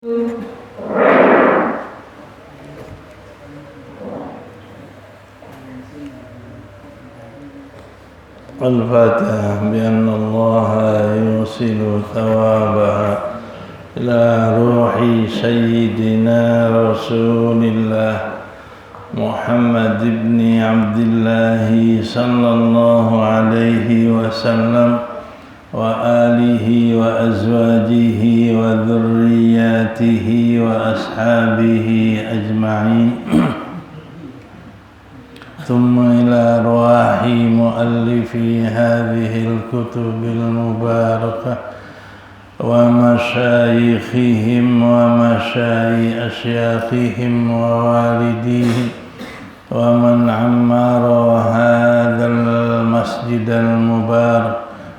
الفاتحة بأن الله يوصل ثوابها إلى روح سيدنا رسول الله محمد بن عبد الله صلى الله عليه وسلم وآله وأزواجه وذرياته وأصحابه أجمعين ثم إلى أرواح مؤلفي هذه الكتب المباركة ومشايخهم ومشايخ أشياخهم ووالديهم ومن عمر هذا المسجد المبارك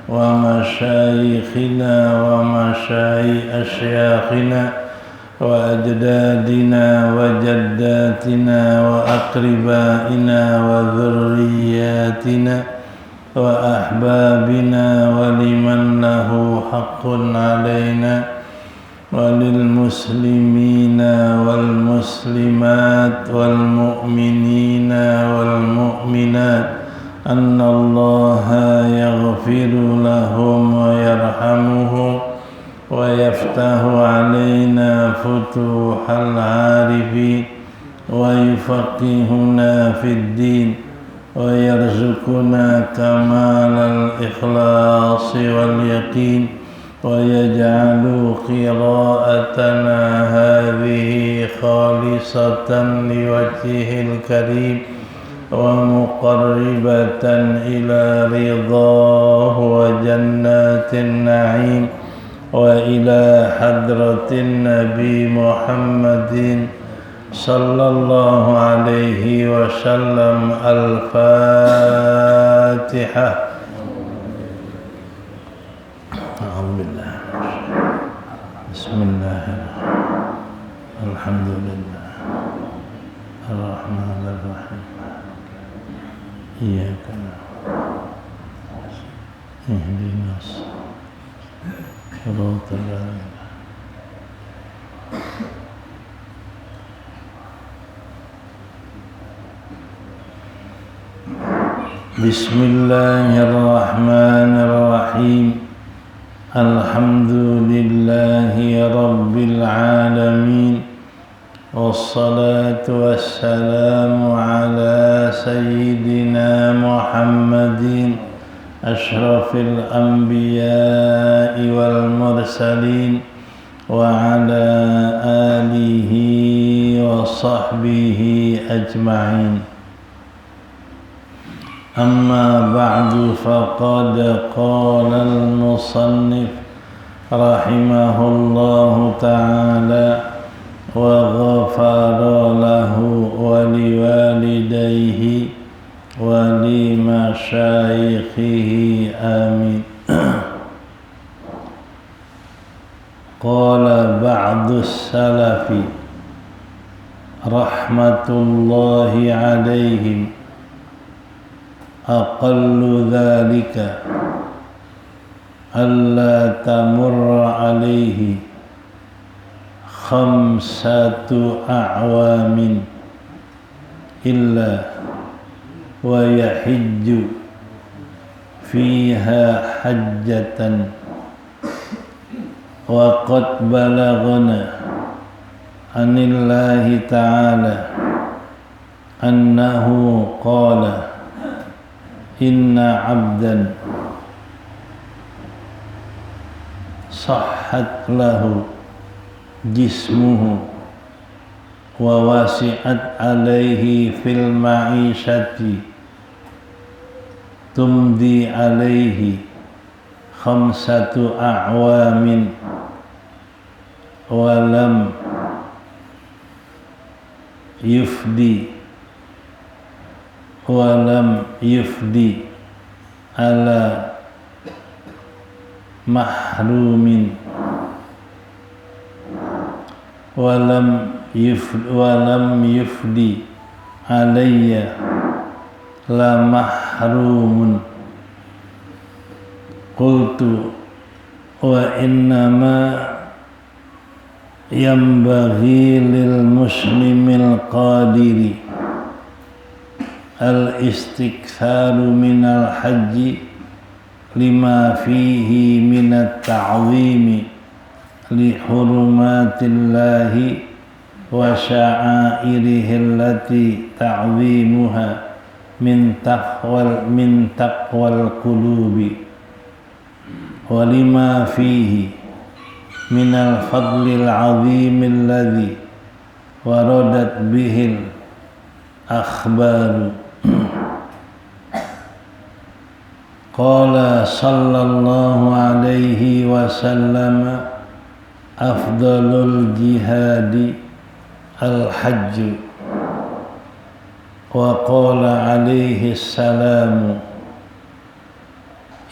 ومشايخنا ومشايخ أشياخنا وأجدادنا وجداتنا وأقربائنا وذرياتنا وأحبابنا ولمن له حق علينا وللمسلمين والمسلمات والمؤمنين والمؤمنات أن الله يغفر لهم ويرحمهم ويفتح علينا فتوح العارفين ويفقهنا في الدين ويرزقنا كمال الإخلاص واليقين ويجعل قراءتنا هذه خالصة لوجهه الكريم ومقربة إلى رضاه وجنات النعيم وإلى حضرة النبي محمد صلى الله عليه وسلم. الفاتحة. أعوذ بالله. بسم الله الحمد لله الرحمن الرحيم إياك نعبد اهدنا صراط الله. بسم الله الرحمن الرحيم. الحمد لله رب العالمين والصلاة والسلام على سيدنا محمد أشرف الأنبياء والمرسلين وعلى آله وصحبه أجمعين. أما بعد فقد قال المصنف رحمه الله تعالى وغفر له ولوالديه ولمشايخه آمين. قال بعض السلف رحمة الله عليهم أقل ذلك ألا تمر عليه 5 أعوام إلا ويحج فيها حجة وقد بلغنا عن الله تعالى أنه قال إن عبدا صحت له جسمه ووسعت عليه في المعيشة تمضي عليه 5 أعوام ولم يفدي على محروم ولم يفدي علي لمحروم. قلت وإنما Yambaghi lil muslimil qadiri al-istiktharu minal haji lima fihi minat ta'zimi li hurumatillahi wa sya'airihi allati ta'zimuha min taqwal qulubi wa lima fihi minal fadlil azimil ladzi waradat bihil akhbaru. Qala sallallahu alaihi wasallam afdalul jihadi al-hajj wa qala alaihi salam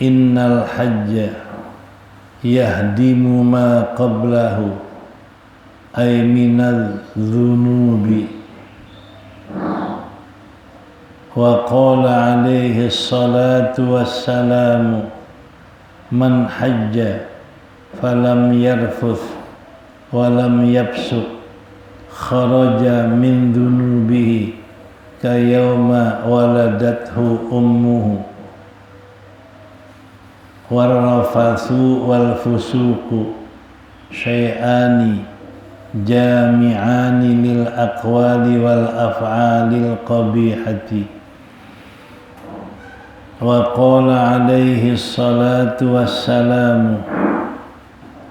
innal hajja yahdimu ma qablahu ay minadh dhunubi wa qala alaihi salatu wassalamu man hajja falam yarfuth walam yabsuq kharaja min dhunubihi kayawma waladathu ummuhu warrafathu wal fusuqu syai'ani jami'ani lil aqwali wal af'alil qabihati. Wa qala alaihi salatu wassalamu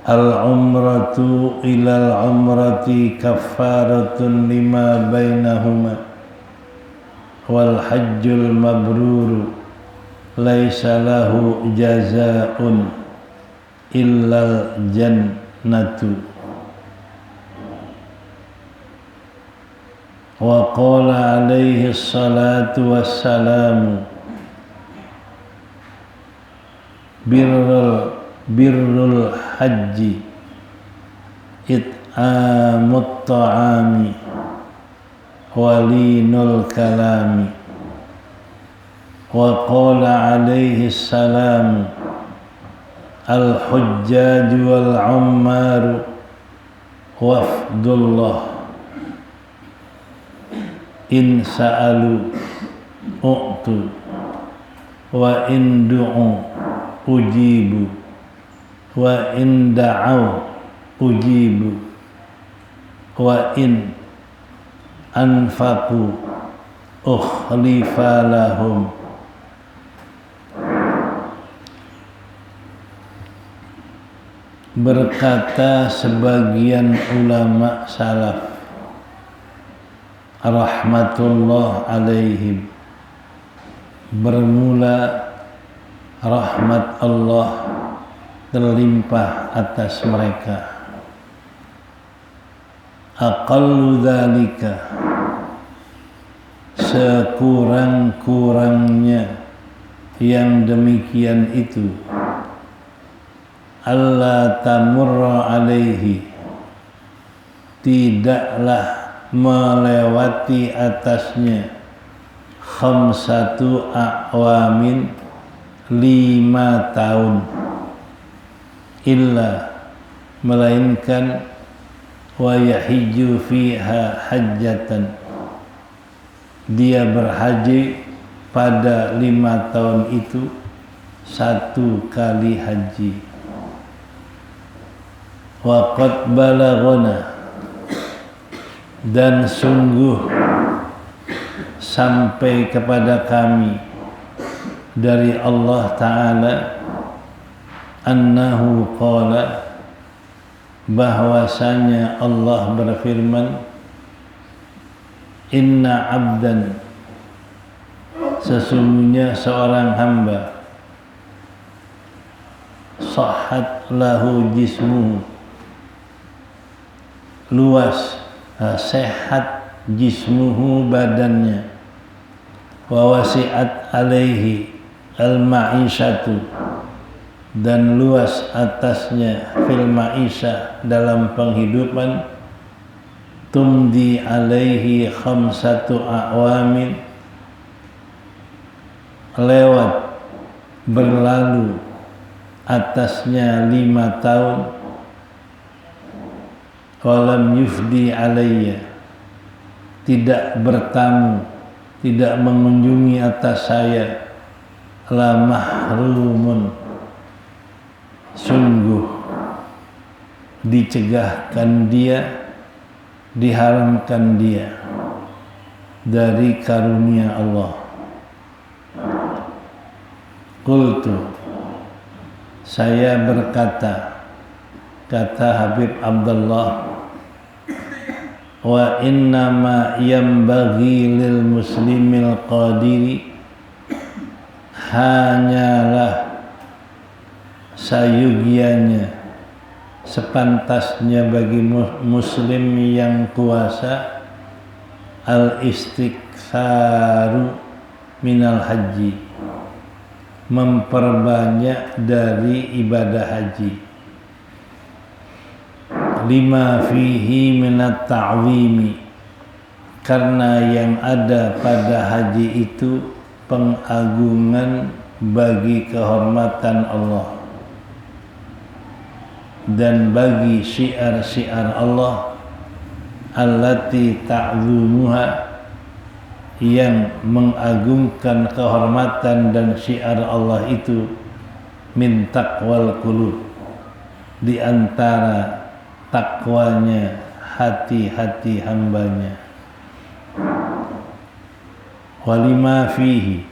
al-umratu ilal umrati kaffaratun lima bainahuma wal hajjul mabruru laisa lahu jazaa'un illal jannatu. Wa qala alaihi salatu wassalamu birrul hajji it'amut ta'ami walinul kalami. Wa qala alaihi salam al-hujjaj wal ummaru wafdullah in sa'alu u'tu wa in du'u ujibu wa in da'u ujibu wa in anfaqu ukhlifa lahum. Berkata sebagian ulama salaf rahmatullah alaihim, bermula rahmat Allah terlimpah atas mereka, aqallu dzalika, sekurang-kurangnya yang demikian itu, alla tamurra alaihi, tidaklah melewati atasnya, khamsatu a'wamin, 5 tahun, illa, melainkan, wa yahiju fiha hajjatan, dia berhaji pada 5 tahun itu 1 kali haji. Wa qad balaghana, dan sungguh sampai kepada kami dari Allah Ta'ala, annahu qala, bahwasanya Allah berfirman, inna abdan, sesungguhnya seorang hamba, sahhat lahu jismuhu, luas, sehat jismuhu, badannya, wa wasi'at alaihi al-ma'isyatu, dan luas atasnya fil ma'isyah, dalam penghidupan, tumdi alaihi khamsatu a'wamin, lewat, berlalu atasnya 5 tahun, walam yufdi alayya, tidak bertamu, tidak mengunjungi atas saya, la mahrumun, sungguh dicegahkan dia, diharamkan dia dari karunia Allah. Qultu, saya berkata, kata Habib Abdullah, wa innama yambaghi lil muslimil qadiri, hanyalah sayugianya, sepantasnya bagi muslim yang kuasa, al istiktsaru minal haji, memperbanyak dari ibadah haji, lima fihi minat ta'zimi, karena yang ada pada haji itu pengagungan bagi kehormatan Allah dan bagi syiar-syiar Allah, allati ta'zumuha, yang mengagungkan kehormatan dan syiar Allah itu, min taqwal qulub, di antara takwanya hati-hati hambanya, walima fihi,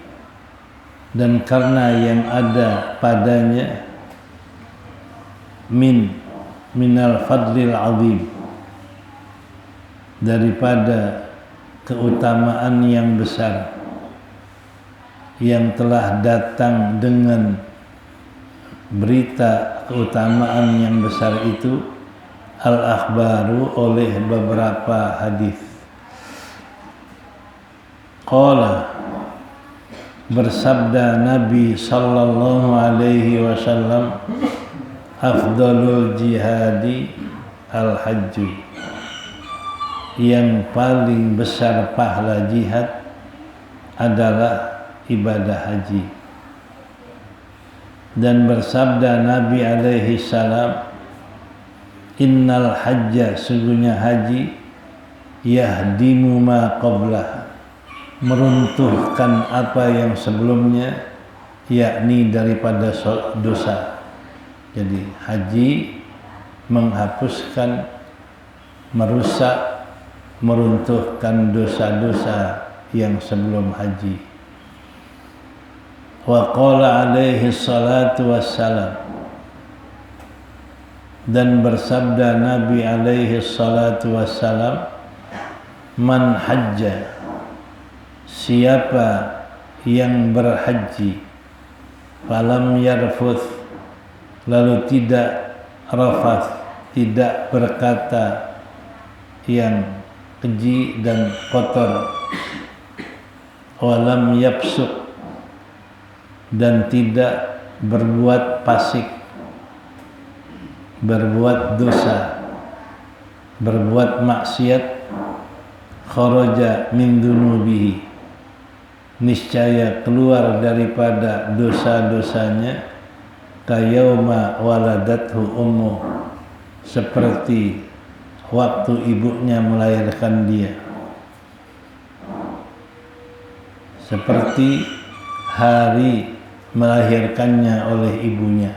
dan karena yang ada padanya, minal fadlil azim, daripada keutamaan yang besar yang telah datang dengan berita keutamaan yang besar itu, al-akhbaru, oleh beberapa hadis. Qala, bersabda Nabi sallallahu alaihi wasallam, afdalul jihadi al-hajju, yang paling besar pahala jihad adalah ibadah haji. Dan bersabda Nabi alaihi salam, innal hajja, sungguhnya haji, yahdimu ma qablah, meruntuhkan apa yang sebelumnya, yakni daripada dosa. Jadi haji menghapuskan, merusak, meruntuhkan dosa-dosa yang sebelum haji. Wa qala alaihi salatu wassalam, dan bersabda Nabi alaihi salatu wassalam, man hajja, siapa yang berhaji, falam yarfuth, lalu tidak rafath, tidak berkata yang keji dan kotor, walam yapsuk, dan tidak berbuat fasik, berbuat dosa, berbuat maksiat, kharaja min dunubihi, niscaya keluar daripada dosa-dosanya, kayauma waladathu ummuh, seperti waktu ibunya melahirkan dia, seperti hari melahirkannya oleh ibunya.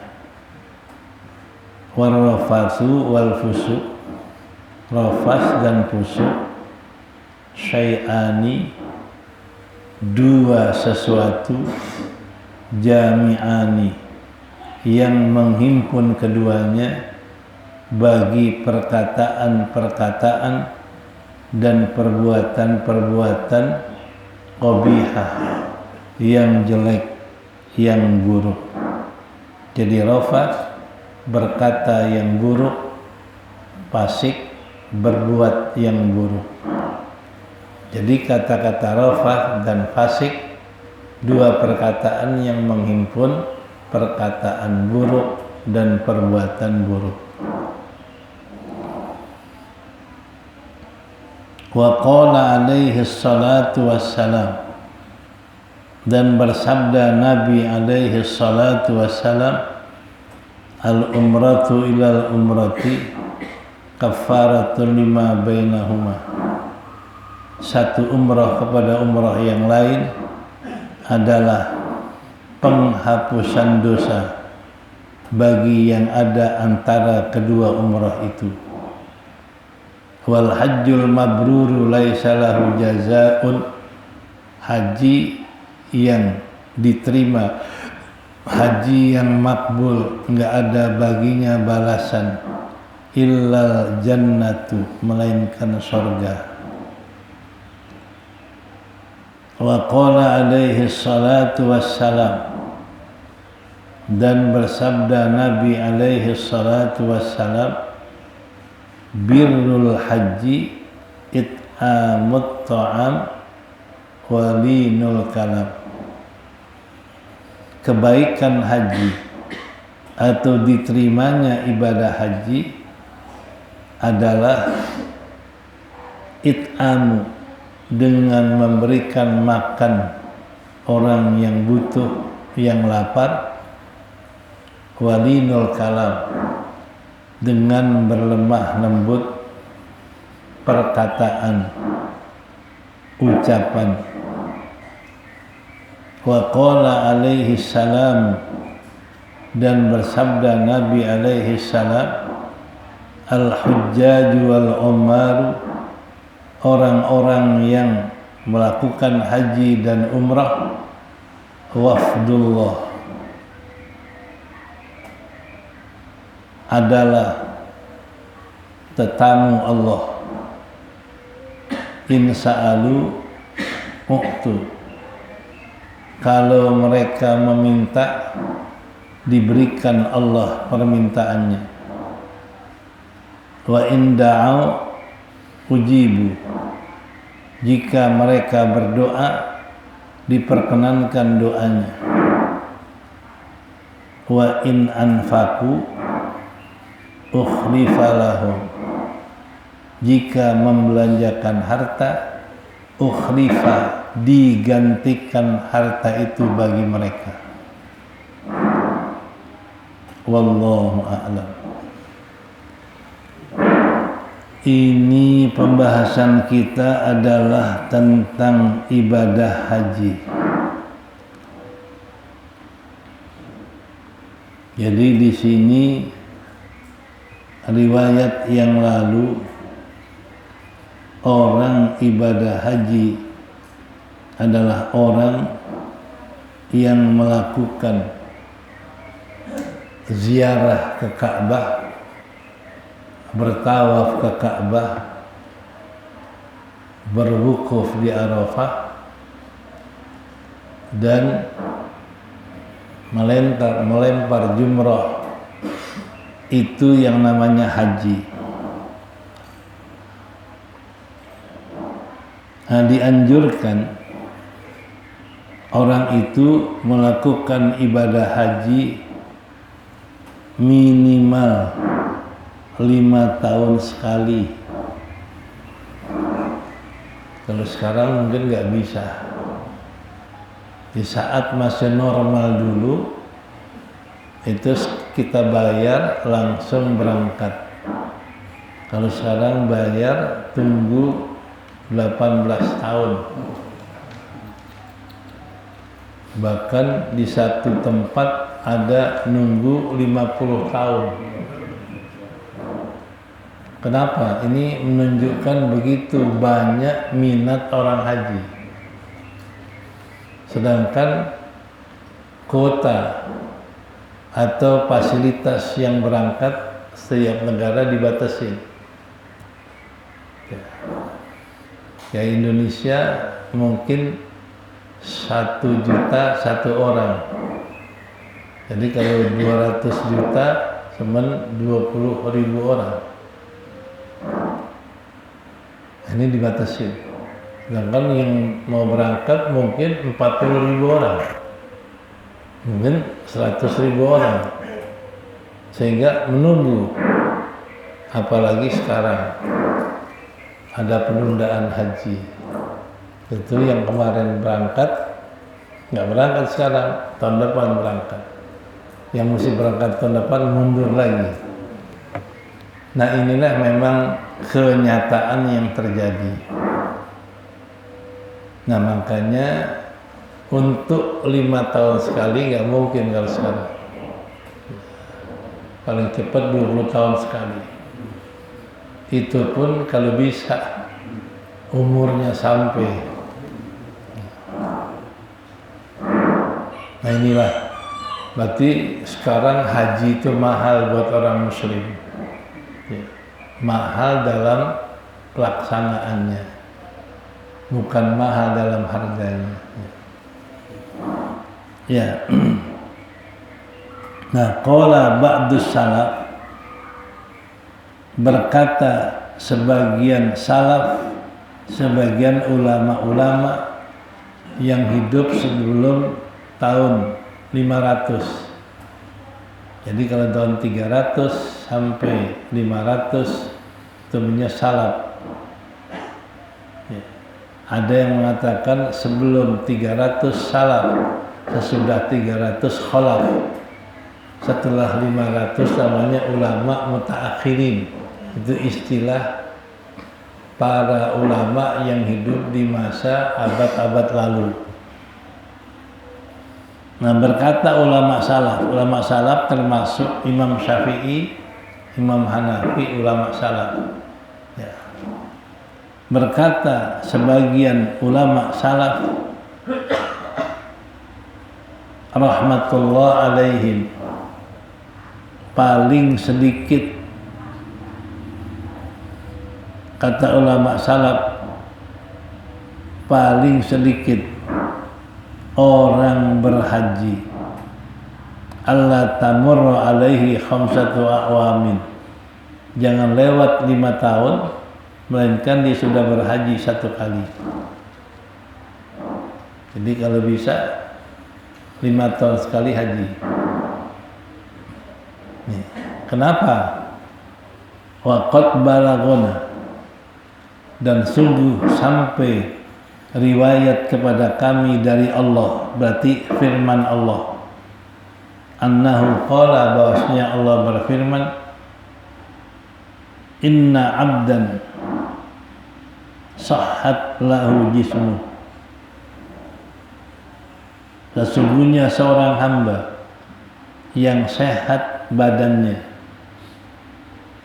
Warrafathu wal fusuq, rafas dan fusuq, syai'ani, dua sesuatu, jami'ani, yang menghimpun keduanya, bagi perkataan-perkataan dan perbuatan-perbuatan qabihah, yang jelek, yang buruk. Jadi rafath, berkata yang buruk, fasik, berbuat yang buruk. Jadi kata-kata rafath dan fasik, dua perkataan yang menghimpun perkataan buruk dan perbuatan buruk. Wa qala alaihi salatu wassalam, dan bersabda Nabi alaihi salatu wassalam, al umratu ilal umrati, kafaratun lima bainahuma. Satu umrah kepada umrah yang lain adalah penghapusan dosa bagi yang ada antara kedua umrah itu. Wal hajjul mabruru laisa lahu jazaa'un. Haji yang diterima, haji yang makbul, enggak ada baginya balasan illal jannatu, melainkan surga. Wa qala alaihi salatu wassalam, dan bersabda Nabi alaihi salatu wassalam, birrul haji it'amut ta'am walinul kalam. Kebaikan haji atau diterimanya ibadah haji adalah it'amu, dengan memberikan makan orang yang butuh, yang lapar, walinul kalam, dengan berlemah lembut perkataan, ucapan. Wa qala alaihi salam, dan bersabda Nabi alaihi salam, al-hujjaju wal-ummaru, orang-orang yang melakukan haji dan umrah, wafdullah, adalah tetamu Allah. In sa'alu u'tu, kalau mereka meminta, diberikan Allah permintaannya. Wa in da'au ujibu, jika mereka berdoa, diperkenankan doanya. Wa in anfaku ukhlifa lahum, jika membelanjakan harta, ukhlifa, digantikan harta itu bagi mereka. Wallahu a'lam. Ini pembahasan kita adalah tentang ibadah haji. Jadi di sini riwayat yang lalu, orang ibadah haji adalah orang yang melakukan ziarah ke Ka'bah, bertawaf ke Ka'bah, berwukuf di Arafah, dan melempar jumrah. Itu yang namanya haji. Nah, dianjurkan orang itu melakukan ibadah haji minimal 5 tahun sekali. Kalau sekarang mungkin nggak bisa. Di saat masih normal dulu, itu kita bayar langsung berangkat. Kalau sekarang bayar tunggu 18 tahun. Bahkan di satu tempat ada nunggu 50 tahun. Kenapa? Ini menunjukkan begitu banyak minat orang haji. Sedangkan kuota atau fasilitas yang berangkat setiap negara dibatasi. Ya, Indonesia mungkin 1 juta 1 orang. Jadi kalau 200 juta cuman 20.000 orang. Ini dibatasi. Sedangkan yang mau berangkat mungkin 40.000 orang, mungkin 100.000 orang, sehingga menunggu. Apalagi sekarang ada penundaan haji. Itu yang kemarin berangkat nggak berangkat sekarang, tahun depan berangkat. Yang mesti berangkat tahun depan mundur lagi. Nah inilah memang kenyataan yang terjadi. Nah makanya untuk 5 tahun sekali nggak mungkin kalau sekarang. Paling cepat 20 tahun sekali. Itu pun kalau bisa umurnya sampai. Nah inilah, berarti sekarang haji itu mahal buat orang muslim. Ya. Mahal dalam pelaksanaannya, bukan mahal dalam harganya. Ya. Nah, qala ba'dus salaf, berkata sebagian salaf, sebagian ulama-ulama yang hidup sebelum tahun 500. Jadi kalau tahun 300 sampai 500 itu namanya salaf. Ya. Ada yang mengatakan sebelum 300 salaf, sesudah 300 khalaf. Setelah 500 namanya ulama mutaakhirin. Itu istilah para ulama yang hidup di masa abad-abad lalu. Nah berkata ulama salaf termasuk Imam Syafi'i, Imam Hanafi, ulama salaf. Ya. Berkata sebagian ulama salaf rahmatullah alaihim, paling sedikit, kata ulama salaf, paling sedikit orang berhaji Allah tamurru alaihi khamsatu awamin, jangan lewat 5 tahun melainkan dia sudah berhaji 1 kali. Jadi kalau bisa 5 tahun sekali haji. Nih, kenapa? Wa qad balagona, dan sungguh sampai riwayat kepada kami dari Allah, berarti firman Allah, annahu qala, bahwasanya Allah berfirman, inna abdan sahhat lahu jismu, sesungguhnya seorang hamba yang sehat badannya,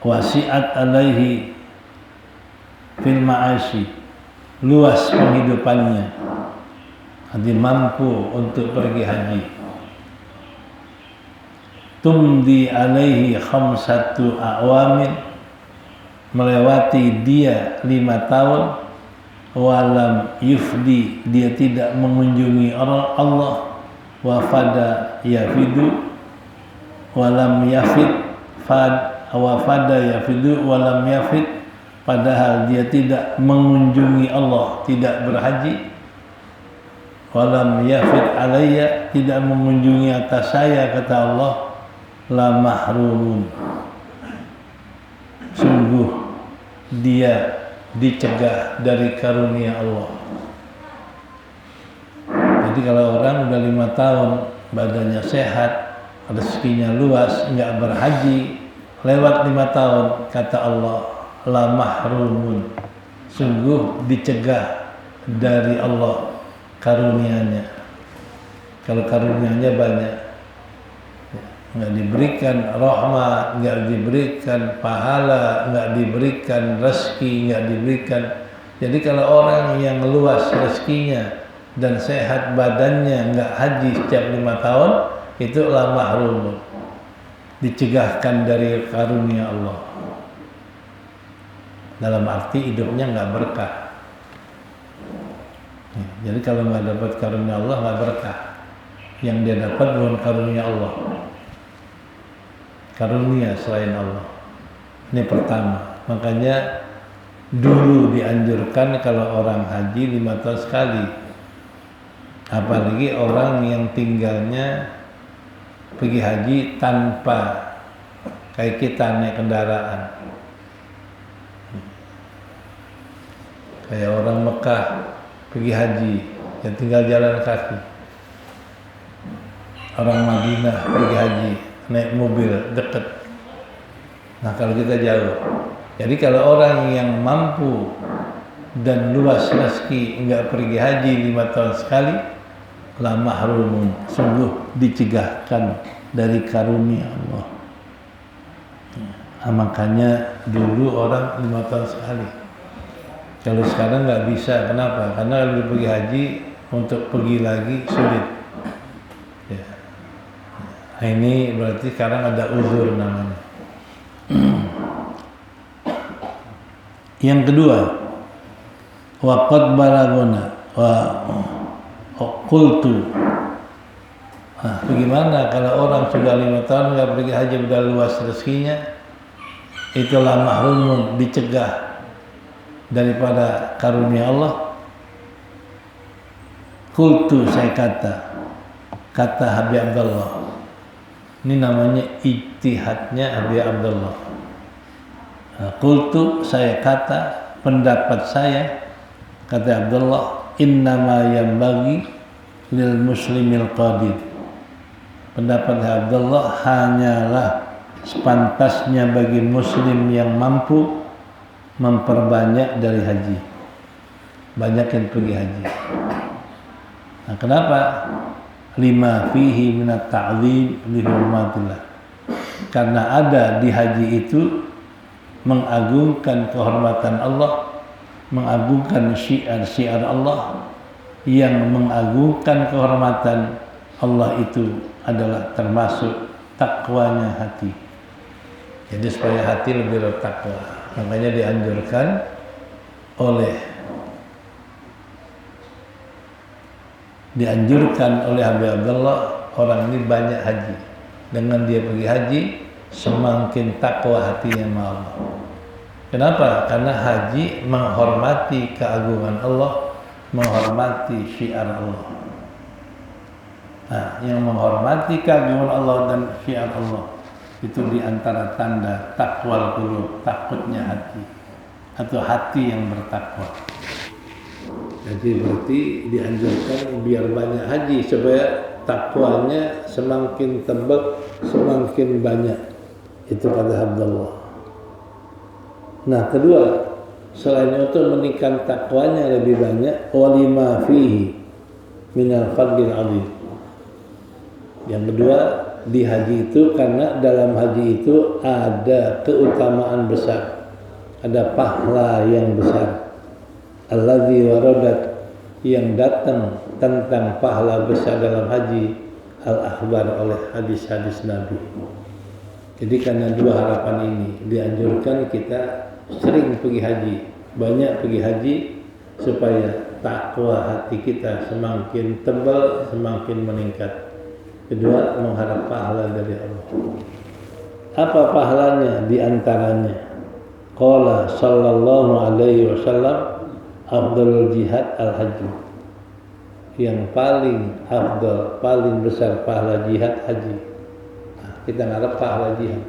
wasi'at alaihi fil ma'ashi, luas penghidupannya, nanti mampu untuk pergi haji, tumdi alaihi khamsatu awamin, melewati dia 5 tahun, walam yufdi, dia tidak mengunjungi Allah, wafada yafidu walam yafid, wafada yafidu walam yafid, padahal dia tidak mengunjungi Allah, tidak berhaji, walam yafid alayya, tidak mengunjungi atas saya, kata Allah, la mahrumun, sungguh dia dicegah dari karunia Allah. Jadi kalau orang udah 5 tahun, badannya sehat, rezekinya luas, nggak berhaji, lewat 5 tahun, kata Allah, la mahrumun, sungguh dicegah dari Allah karunianya. Kalau karunianya banyak, nggak diberikan rahmat, nggak diberikan pahala, nggak diberikan rezeki, nggak diberikan. Jadi kalau orang yang luas rezekinya dan sehat badannya, nggak haji setiap 5 tahun, itu la mahrumun, dicegahkan dari karunia Allah. Dalam arti hidupnya nggak berkah. Jadi kalau nggak dapat karunia Allah, nggak berkah. Yang dia dapat bukan karunia Allah, karunia selain Allah. Ini pertama. Makanya dulu dianjurkan kalau orang haji 5 tahun sekali, apalagi orang yang tinggalnya pergi haji tanpa kayak kita naik kendaraan. Kayak orang Mekah pergi haji, yang tinggal jalan kaki. Orang Madinah pergi haji naik mobil dekat. Nah kalau kita jauh, jadi kalau orang yang mampu dan luas rezeki enggak pergi haji 5 tahun sekali, la mahrumun, sungguh dicegahkan dari karunia Allah. Nah, makanya dulu orang 5 tahun sekali. Kalau sekarang nggak bisa, kenapa? Karena kalau pergi haji untuk pergi lagi sulit. Ya. Nah, ini berarti sekarang ada uzur namanya. Yang kedua, waqad balaguna wa qultu. Nah, bagaimana kalau orang sudah 5 tahun nggak pergi haji, udah luas rezekinya, itulah mahrumun, dicegah daripada karunia Allah. Qultu, saya kata Habib Abdullah. Ini namanya ijtihadnya Habib Abdullah. Qultu, saya kata, pendapat saya, kata Abdullah, innama yambagi lil muslimil qadir. Pendapat Abdullah, hanyalah sepantasnya bagi muslim yang mampu memperbanyak dari haji, banyakin pergi haji. Nah, kenapa? Lima fihi minat ta'zim li hurmatillah. Karena ada di haji itu mengagungkan kehormatan Allah, mengagungkan syiar-syiar Allah. Yang mengagungkan kehormatan Allah itu adalah termasuk takwanya hati. Jadi supaya hati lebih bertakwa, makanya dianjurkan oleh Habib Abdullah, orang ini banyak haji. Dengan dia pergi haji, semakin takwa hatinya sama Allah. Kenapa? Karena haji menghormati keagungan Allah, menghormati syiar Allah. Nah, yang menghormati keagungan Allah dan syiar Allah itu diantara tanda takwal qulub, takutnya hati, atau hati yang bertakwa. Jadi berarti dianjurkan biar banyak haji supaya takwanya semakin tebal, semakin banyak. Itu kata Abdullah. Nah, kedua, selain itu meningkatkan takwanya lebih banyak, walima fihi minal fadlil azim. Yang kedua, di haji itu, karena dalam haji itu ada keutamaan besar, ada pahala yang besar. Alladzi waradat, yang datang tentang pahala besar dalam haji, al-akhbar, oleh hadis-hadis Nabi. Jadi karena dua harapan ini dianjurkan kita sering pergi haji, banyak pergi haji, supaya takwa hati kita semakin tebal, semakin meningkat. Kedua, mengharap pahala dari Allah. Apa pahalanya? Di antaranya, qala sallallahu alaihi wasallam, afdalul jihad al-haji. Yang paling afdal, paling besar pahala jihad haji. Nah, kita ngarep pahala jihad.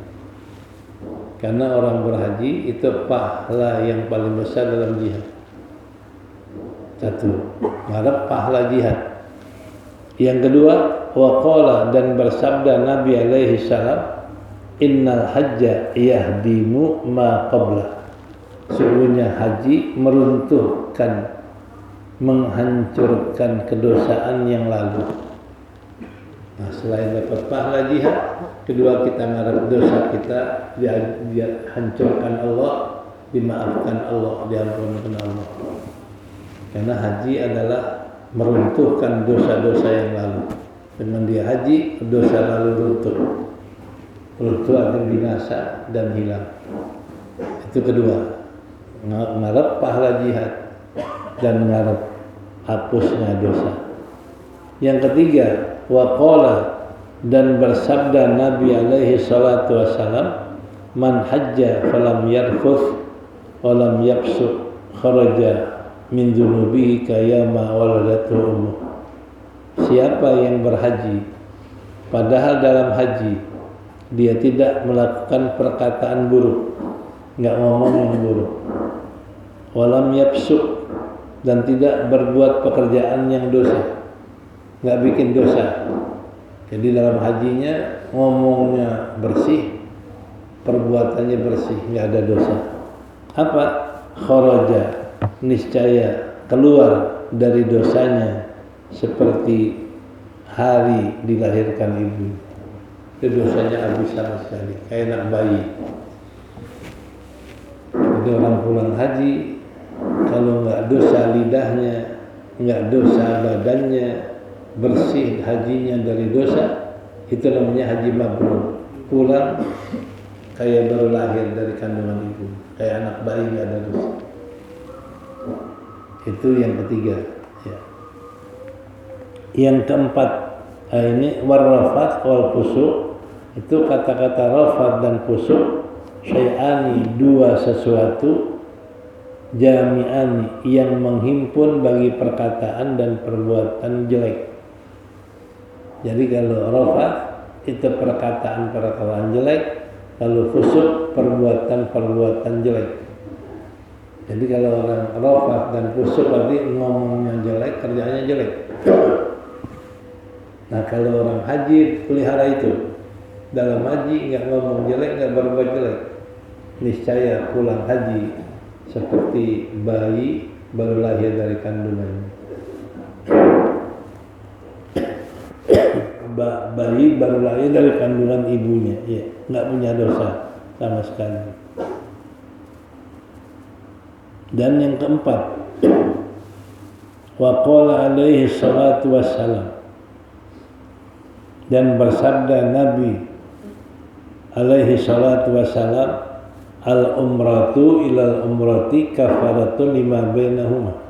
Karena orang berhaji itu pahala yang paling besar dalam jihad. Satu, ngarep pahala jihad. Yang kedua, waqala, dan bersabda Nabi alaihi salam, innal hajja yahdimu ma qabla. Sesungguhnya haji meruntuhkan, menghancurkan kedosaan yang lalu. Nah, selain dapat pahala jihad, kedua kita ngarep dosa kita dihancurkan Allah, dimaafkan Allah, diampunkan Allah. Karena haji adalah meruntuhkan dosa-dosa yang lalu. Dengan dia haji, dosa lalu runtuh akan binasa dan hilang. Itu kedua, ngarep pahala jihad dan ngarep hapusnya dosa. Yang ketiga, waqala, dan bersabda Nabi alaihi salatu wassalam, man hajja falam yarfuth walam yafsuq kharaja min dzunubihi kayama waladatu ummuh. Siapa yang berhaji padahal dalam haji dia tidak melakukan perkataan buruk, enggak ngomong yang buruk, walam yafsuq, dan tidak berbuat pekerjaan yang dosa, enggak bikin dosa. Jadi dalam hajinya ngomongnya bersih, perbuatannya bersih, nggak ada dosa. Apa? Kharaja, niscaya keluar dari dosanya seperti hari dilahirkan ibu. Itu dosanya habis sama sekali, kayak anak bayi. Jadi orang pulang haji, kalau nggak dosa lidahnya, nggak dosa badannya, bersih hajinya dari dosa, itu namanya haji mabrur. Pulang kayak baru lahir dari kandungan ibu, kayak anak bayi nggak ada dosa. Itu yang ketiga. Ya. Yang keempat, ini warrafat wal fusuk. Itu kata-kata rafat dan fusuk, syai'ani, dua sesuatu, jami'ani, yang menghimpun bagi perkataan dan perbuatan jelek. Jadi kalau rafat itu perkataan jelek, kalau fusuk perbuatan jelek. Jadi kalau orang rafat dan fusuk berarti ngomongnya jelek, kerjanya jelek. Nah kalau orang haji pelihara itu, dalam haji nggak ngomong jelek, nggak berbuat jelek, niscaya pulang haji seperti bayi baru lahir dari kandungannya. Bayi baru lahir dari kandungan ibunya, ya, nggak punya dosa sama sekali. Dan yang keempat, wa qala alaihi salatu wassalam, dan bersabda Nabi alaihi salatu wassalam, al umratu ilal umrati kafaratun lima bainahuma.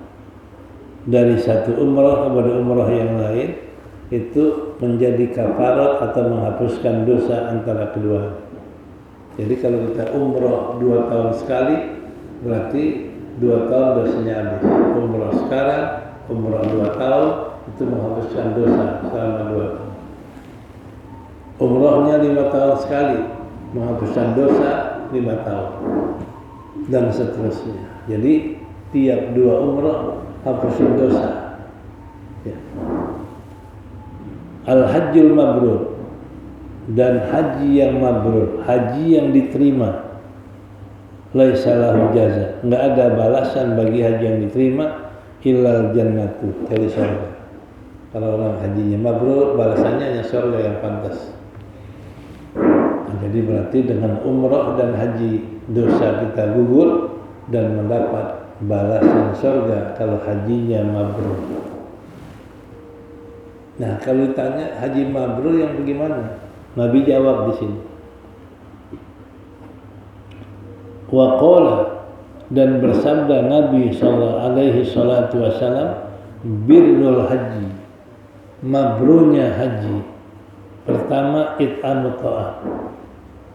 Dari satu umrah kepada umrah yang lain itu menjadi kafarat atau menghapuskan dosa antara kedua. Jadi kalau kita umrah 2 tahun sekali, berarti 2 tahun dosanya habis. Umrah sekarang, umrah 2 tahun, itu menghapuskan dosa selama 2 tahun. Umrahnya 5 tahun sekali, menghapuskan dosa 5 tahun, dan seterusnya. Jadi tiap 2 umrah hapusin dosa. Ya. Al-hajjul mabrur, dan haji yang mabrur, haji yang diterima, laisa lahu jaza, enggak ada balasan bagi haji yang diterima, illal jannatu, kecuali surga. Kalau orang hajinya mabrur, balasannya hanya surga yang pantas. Nah, jadi berarti dengan umrah dan haji dosa kita gugur dan mendapat balasan surga kalau hajinya mabrur. Nah, kalau ditanya haji mabrur yang bagaimana? Nabi jawab di sini. Wa qala, dan bersabda Nabi alaihi salatu wasalam, birrul haji, mabrurnya haji. Pertama, it'amut ta'am,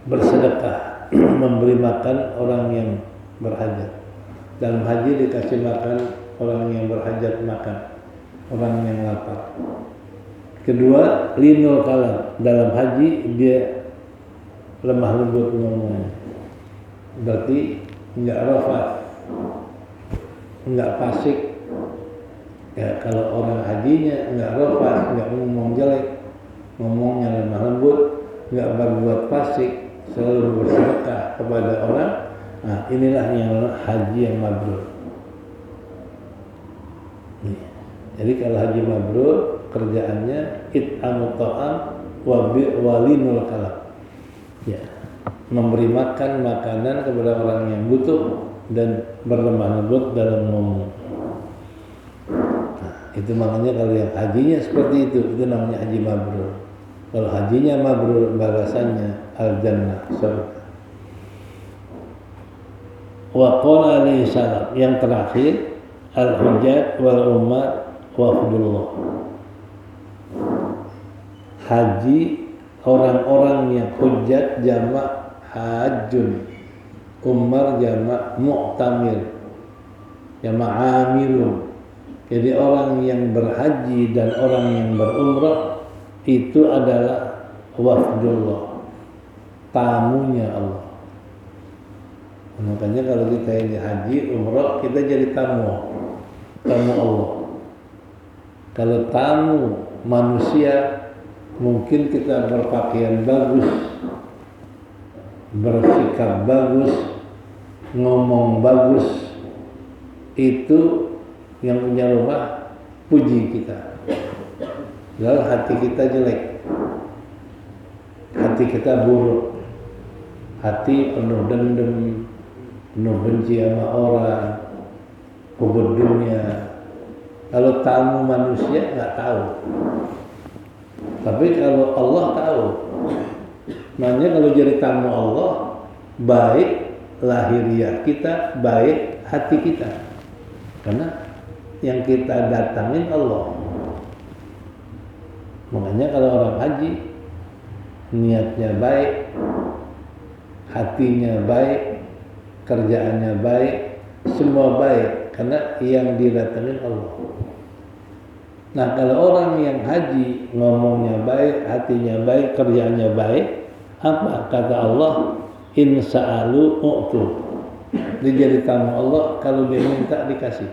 bersedekah, memberi makan orang yang berhajat. Dalam haji dikasih makan orang yang berhajat makan, orang yang lapar. Kedua, linul kalam, dalam haji dia lemah lembut ngomong, berarti enggak rafat, enggak fasik. Ya, kalau orang hajinya enggak rafat, enggak ngomong jelek, ngomongnya lemah lembut, enggak berbuat fasik, selalu bersedekah kepada orang. Nah, inilah yang haji yang mabrur. Jadi kalau haji mabrur, kerjaannya it'amut ta'am wa linul kalam. Ya, memberi makan makanan kepada orang yang butuh dan berlemah lembut dalam ngomong. Nah, itu makanya kalau yang hajinya seperti itu namanya haji mabrur. Kalau hajinya mabrur, balasannya al-jannah, surga. Wa qala alaihi salam, yang terakhir, al-hujjat wal ummat wafdullah. Haji, orang-orang yang hujjat jamak hajjun, umar jamak mu'tamir, jamak amirun. Jadi orang yang berhaji dan orang yang berumrah itu adalah wafdullah, tamunya Allah. Makanya kalau kita ini haji, umrah, kita jadi tamu Allah. Kalau tamu manusia, mungkin kita berpakaian bagus, bersikap bagus, ngomong bagus, itu yang punya rumah puji kita. Lalu hati kita jelek, hati kita buruk, hati penuh dendam, penuh benci sama orang, hubud dunia. Kalau tamu manusia nggak tahu, tapi kalau Allah tahu. Makanya kalau jadi tamu Allah, baik lahiriah kita, baik hati kita, karena yang kita datangin Allah. Makanya kalau orang haji niatnya baik, hatinya baik, kerjaannya baik, semua baik, karena yang didatangin Allah. Nah, kalau orang yang haji ngomongnya baik, hatinya baik, kerjaannya baik, apa kata Allah? In sa'alu u'tu. Dia jadi tamu Allah, kalau dia minta dikasih.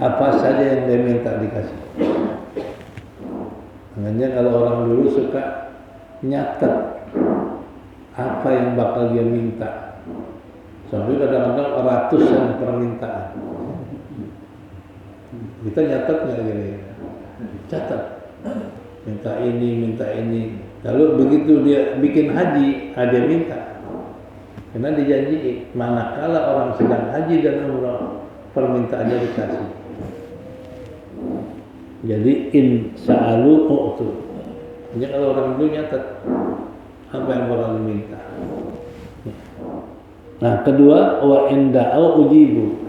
Apa saja yang dia minta dikasih. Makanya kalau orang dulu suka nyatet apa yang bakal dia minta, sampai kadang-kadang ratusan permintaan. Kita nyatet nggak gini? Catat, minta ini. Lalu begitu dia bikin haji, dia minta. Karena dijanji, manakala orang sedang haji dan umrah, permintaannya dikasih. Jadi in sa'alu u'tu. Jadi kalau orang dulu nyatet apa yang bakal diminta. Nah, kedua, wa in da'au ujibu.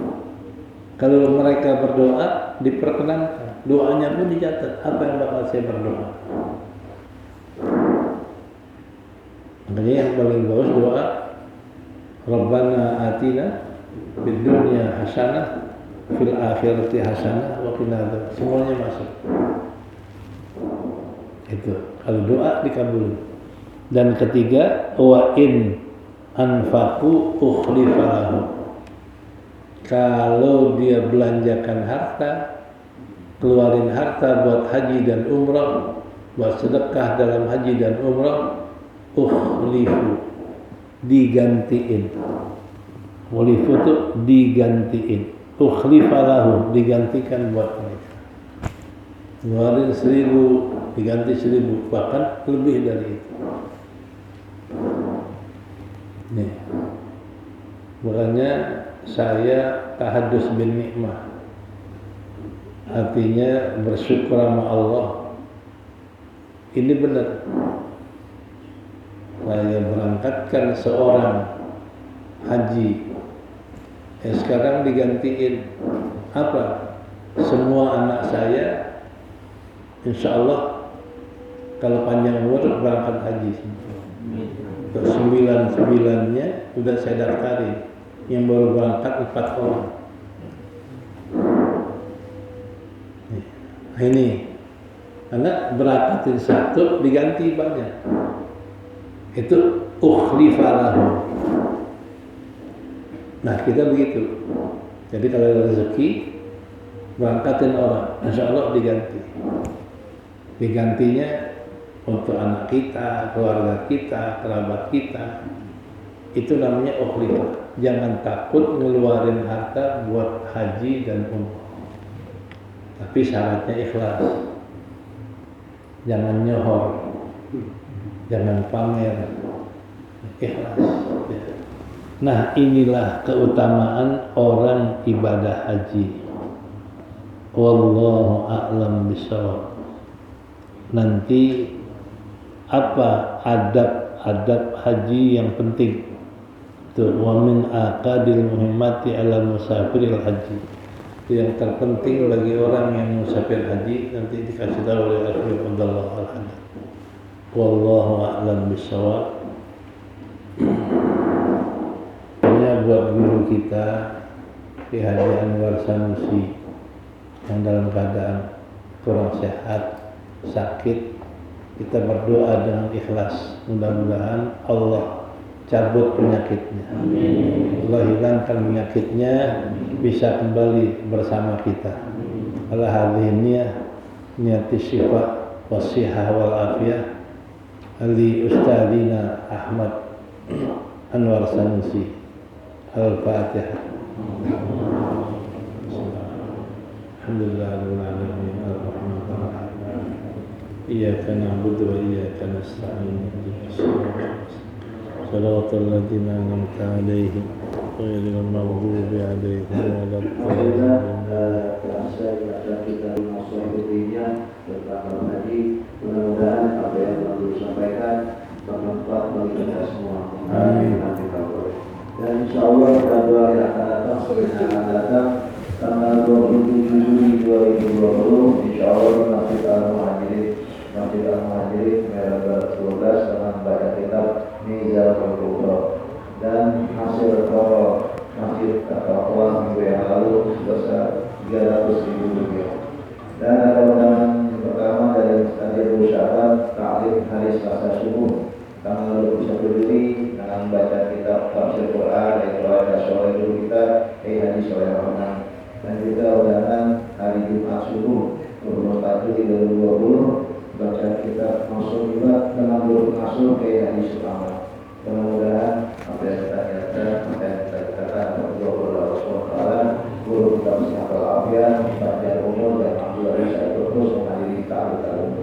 Kalau mereka berdoa, diperkenankan. Doanya pun dicatat, apa yang bakal saya berdoa. Makanya yang paling bagus doa, Rabbana atina fid dunya hasanah, fil akhirati hasanah, wa qina adzabannar. Semuanya masuk. Itu kalau doa dikabul. Dan ketiga, wa in anfaqu ukhlifa lahum. Kalau dia belanjakan harta, keluarin harta buat haji dan umrah, buat sedekah dalam haji dan umrah, ukhlifu, digantiin. Ukhlifu itu digantiin. Ukhlifa lahum, digantikan buat mereka. Keluarin 1.000, diganti 1.000, bahkan lebih dari itu. Nih, makanya saya tahadus bin nikmah, artinya bersyukur sama Allah. Ini benar, saya berangkatkan seorang haji, sekarang digantiin apa? Semua anak saya insya Allah kalau panjang umur berangkat haji. Untuk 9-9-nya sudah saya daftarin. Yang baru berangkat 4 orang. Nah, ini karena berangkatin 1 diganti banyak. Itu ukhlifa lahum. Nah, kita begitu. Jadi kalau ada rezeki berangkatin orang, insya Allah diganti. Digantinya untuk anak kita, keluarga kita, kerabat kita. Itu namanya ukhlifa. Jangan takut ngeluarin harta buat haji dan umrah. Tapi syaratnya ikhlas. Jangan nyohor. Jangan pamer. Ikhlas. Nah, inilah keutamaan orang ibadah haji. Wallahu a'lam bishawab. Nanti apa adab-adab haji yang penting? Wa min aqadil muhimmati ala musafiril haji. Yang terpenting bagi orang yang musafir haji nanti dikasih tahu oleh Rasulullah sallallahu alaihi wasallam. Wallahu a'lam bishawab. Hanya buat guru kita Ki Haji Anwar Sanusi yang dalam keadaan kurang sehat, sakit, kita berdoa dengan ikhlas. Mudah-mudahan Allah cabut penyakitnya. Allah hilangkan penyakitnya, bisa kembali bersama kita. Ala hadhihi niyati syifa wa sihah wal afiyah li ustadzina Ahmad Anwar Sanusi. Al-Fatihah. Alhamdulillahirabbil alamin. Ar-rahmanir-rahim. Iyyaka na'budu wa iyyaka nasta'in. Shiratal ladzina an'amta 'alaihim ghairil maghdubi 'alaihim waladdallin. Mudah-mudahan apa yang telah disampaikan bermanfaat bagi kita semua. Amin. Dan insya Allah pada doa yang akan datang tanggal 27 Juli 2020 insya Allah di Masjid Al-Muhajirin Merah Barat 12 dengan baca kitab Mizanul Kubra, dan hasil kalau Masjid Al-Taqwa minggu yang lalu sebesar 300.000 rupiah. Dan ada undangan pertama dari Ustaz Sya'ban Ta'lim hari Selasa subuh tanggal 21 Juli dengan baca kitab Tafsir Quran yaitu ayat sore dulu kita Haji Soleh Rahman, dan juga undangan hari Jumat subuh 24 Juli 2020 baca kitab Mansur juga dengan guru pengasuh Haji Sulaiman. Mudah-mudahan apa yang kita nyata, apa yang kita katakan kepada Allah SWT, guru kita sehat walafiat, panjang umur dan alhamdulillah bisa terus menghadiri ta'alum